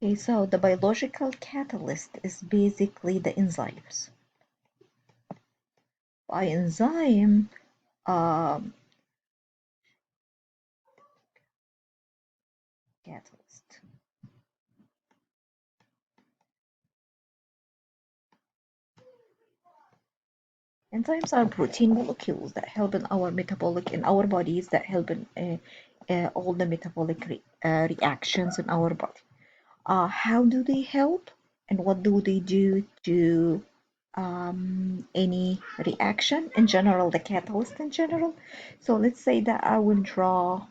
Okay, so the biological catalyst is basically the enzymes. By enzyme, catalyst. Enzymes are protein molecules that help in our bodies, that help in all the metabolic reactions in our body. How do they help, and what do they do to any reaction in general, the catalyst in general? So let's say that I will draw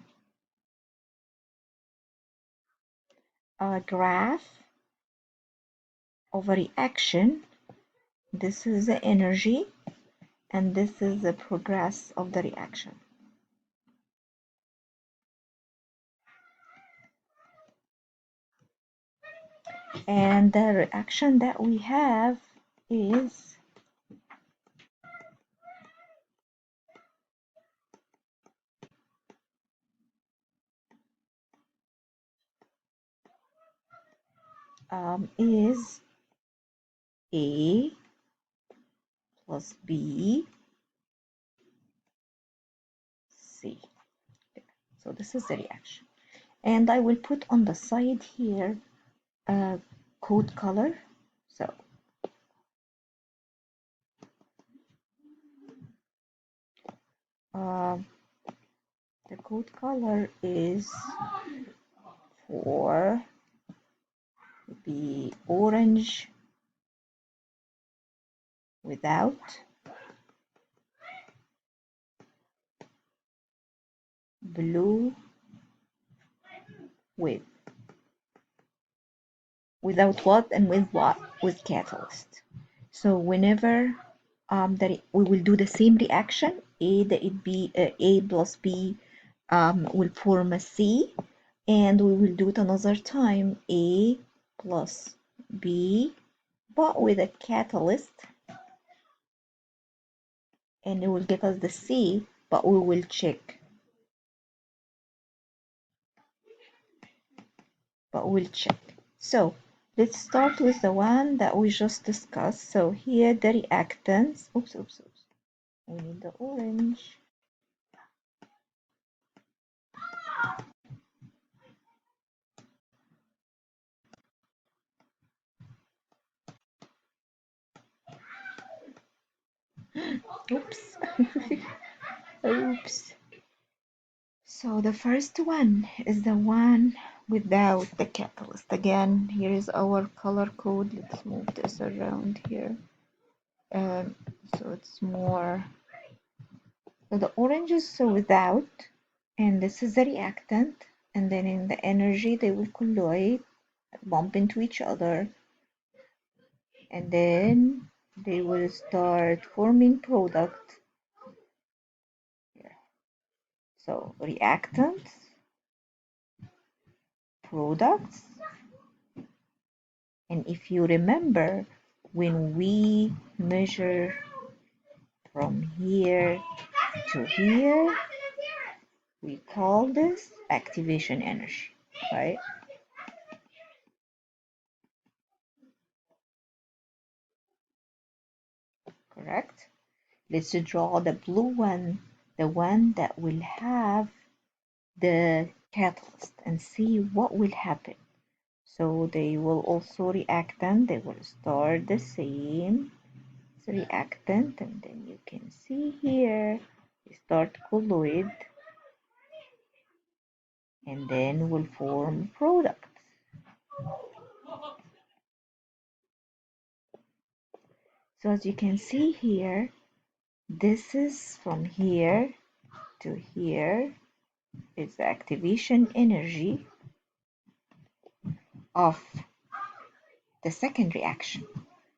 a graph of a reaction. This is the energy, and this is the progress of the reaction. And the reaction that we have is A plus B, C. So this is the reaction. And I will put on the side here a code color. So the code color is for the orange without, blue with. Without what and with what? With catalyst. So whenever we will do the same reaction, A plus B will form a C, and we will do it another time, A plus B, but with a catalyst, and it will give us the C, but we will check. So let's start with the one that we just discussed. So here the reactants, oops, we need the orange. Oops. Oops. So the first one is the one without the catalyst. Again, here is our color code. Let's move this around here. So it's more, so the orange is so without, and this is the reactant, and then in the energy they will colloid, bump into each other, and then they will start forming product here. So reactants, products, and if you remember, when we measure from here to here, we call this activation energy, right? Correct? Let's draw the blue one, the one that will have the catalyst, and see what will happen. So they will also reactant, they will start the same reactant, and then you can see here they start colloid, and then will form products. So as you can see here, this is from here to here is the activation energy of the second reaction.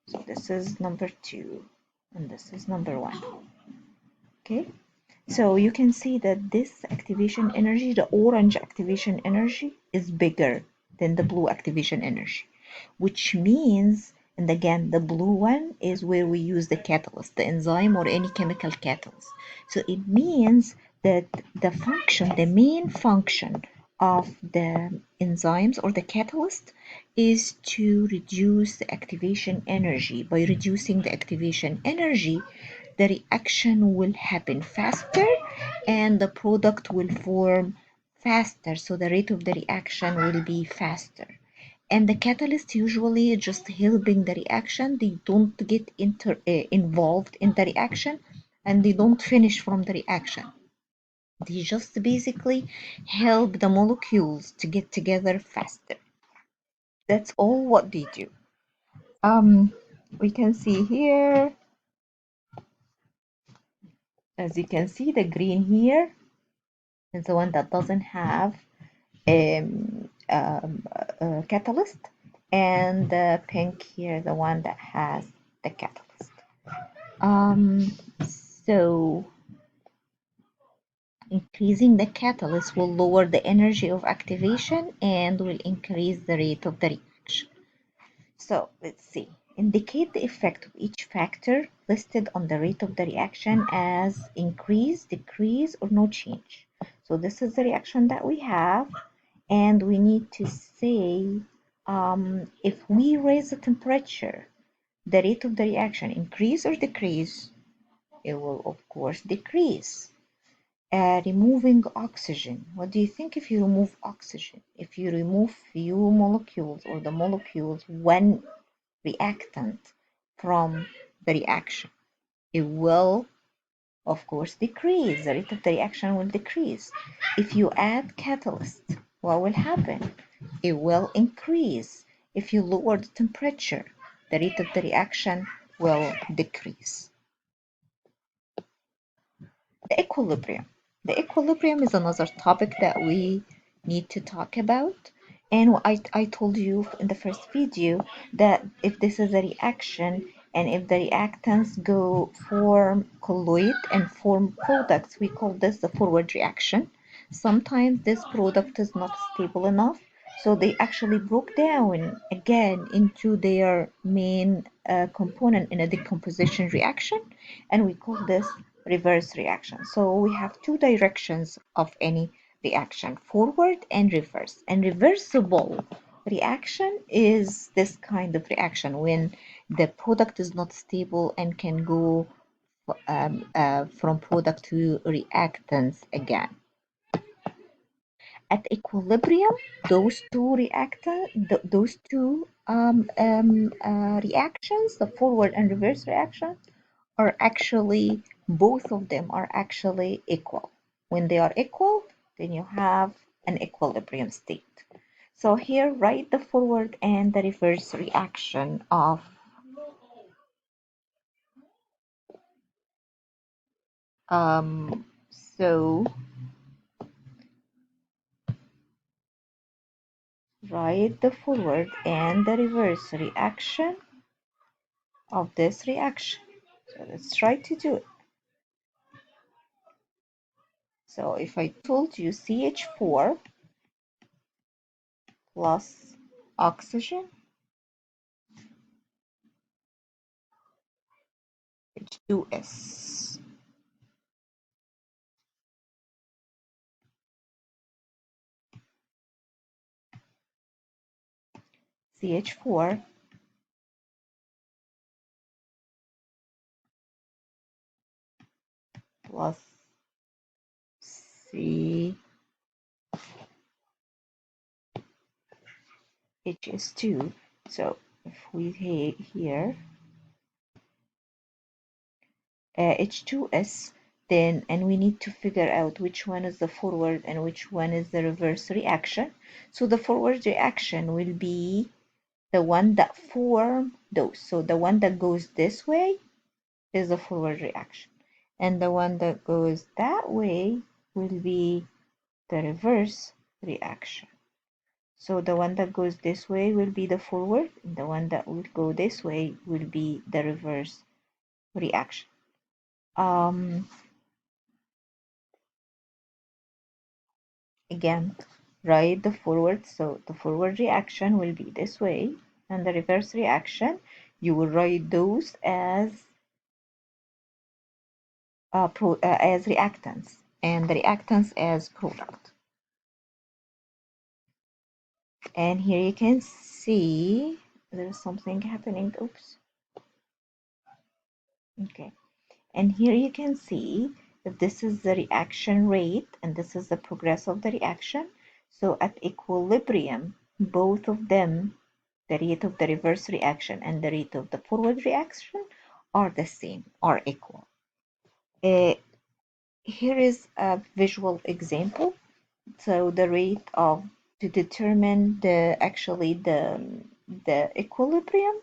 So this is number 2 and this is number 1. Okay, so you can see that this activation energy, the orange activation energy, is bigger than the blue activation energy, which means, and again, the blue one is where we use the catalyst, the enzyme or any chemical catalyst. So it means that the main function of the enzymes or the catalyst is to reduce the activation energy. By reducing the activation energy, the reaction will happen faster and the product will form faster. So the rate of the reaction will be faster. And the catalyst usually just helping the reaction. They don't get involved in the reaction and they don't finish from the reaction. They just basically help the molecules to get together faster. That's all what they do. Um, we can see here, as you can see, the green here is the one that doesn't have a catalyst, and the pink here, the one that has the catalyst. Um, so increasing the catalyst will lower the energy of activation and will increase the rate of the reaction. So let's see. Indicate the effect of each factor listed on the rate of the reaction as increase, decrease, or no change. So this is the reaction that we have, and we need to say if we raise the temperature, the rate of the reaction increase or decrease? It will of course decrease. Removing oxygen. What do you think if you remove oxygen? If you remove few molecules or the molecules, one reactant from the reaction, it will of course decrease. The rate of the reaction will decrease. If you add catalyst, what will happen? It will increase. If you lower the temperature, the rate of the reaction will decrease. The equilibrium. The equilibrium is another topic that we need to talk about. And I told you in the first video that if this is a reaction and if the reactants go form colloid and form products, we call this the forward reaction. Sometimes this product is not stable enough, so they actually broke down again into their main component in a decomposition reaction, and we call this reverse reaction. So we have two directions of any reaction, forward and reverse. And reversible reaction is this kind of reaction when the product is not stable and can go from product to reactants again. At equilibrium, those two reactions, the forward and reverse reaction, are actually, both of them are actually equal. When they are equal, then you have an equilibrium state. So here, write the forward and the reverse reaction of so write the forward and the reverse reaction of this reaction. So let's try to do it. So if I told you CH4 plus oxygen, H2S. CH4 plus CH2. So if we here H2S, then, and we need to figure out which one is the forward and which one is the reverse reaction. So the forward reaction will be the one that form those. So the one that goes this way is the forward reaction, and the one that goes that way will be the reverse reaction. So the one that goes this way will be the forward, and the one that will go this way will be the reverse reaction. Again, write the forward. So the forward reaction will be this way, and the reverse reaction, you will write those as reactants, and the reactants as product. And here you can see there's something happening. Oops. Okay. And here you can see that this is the reaction rate and this is the progress of the reaction. So at equilibrium, both of them, the rate of the reverse reaction and the rate of the forward reaction, are the same, are equal. Here is a visual example. So the rate of, to determine the equilibrium,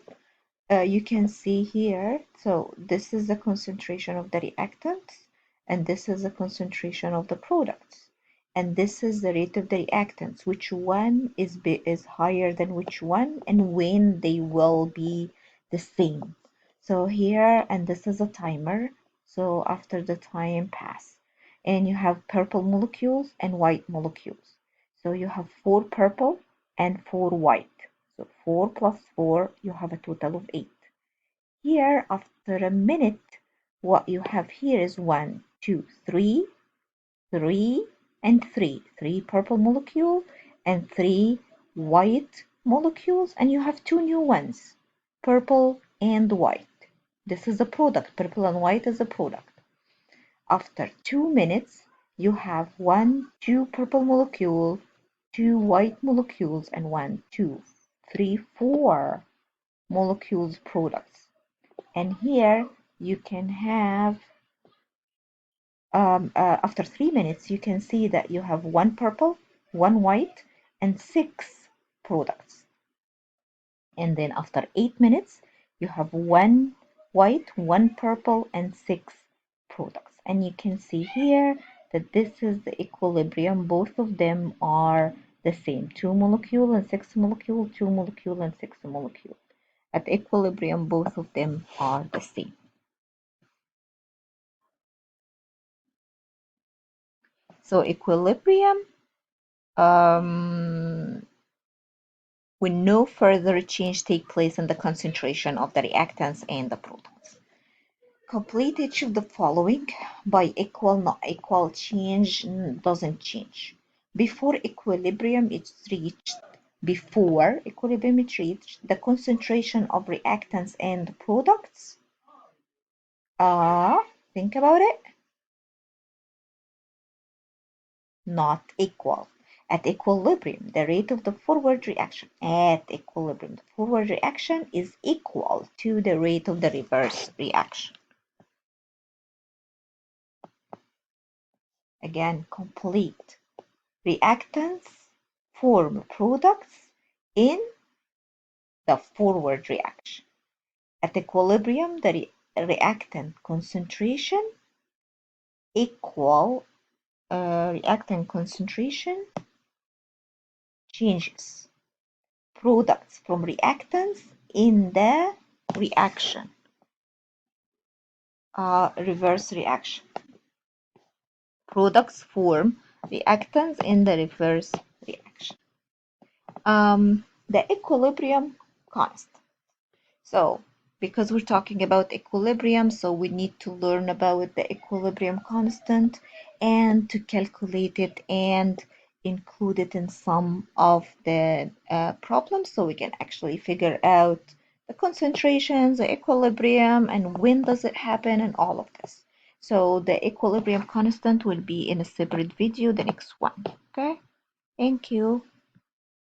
you can see here, so this is the concentration of the reactants, and this is the concentration of the products, and this is the rate of the reactants, which one is higher than which one, and when they will be the same. So here, and this is a timer, so after the time pass, and you have purple molecules and white molecules. So you have 4 purple and 4 white. So 4 plus 4, you have a total of 8. Here, after a minute, what you have here is 1, 2, 3, 3, and 3. 3 purple molecule and 3 white molecules, and you have 2 new ones, purple and white. This is a product. Purple and white is a product. After 2 minutes, you have 1, 2 purple molecule, 2 white molecules, and 1, 2, 3, 4 molecules products. And here you can have, after 3 minutes, you can see that you have 1 purple, 1 white, and 6 products. And then after 8 minutes, you have 1 white, 1 purple, and 6 products. And you can see here that this is the equilibrium. Both of them are the same, 2 molecule and 6 molecule, 2 molecule and 6 molecule. At equilibrium, both of them are the same. So equilibrium, when no further change take place in the concentration of the reactants and the products. Complete each of the following by equal, not equal, change, doesn't change. Before equilibrium is reached, the concentration of reactants and products, think about it, not equal. At equilibrium, the rate of the forward reaction the forward reaction is equal to the rate of the reverse reaction. Again, complete. Reactants form products in the forward reaction. At equilibrium, the reactant concentration changes. Products from reactants in the reaction, reverse reaction. Products form reactants in the reverse reaction. The equilibrium constant. So, because we're talking about equilibrium, so we need to learn about the equilibrium constant and to calculate it and include it in some of the problems so we can actually figure out the concentrations, the equilibrium, and when does it happen, and all of this. So the equilibrium constant will be in a separate video, the next one. Okay, thank you.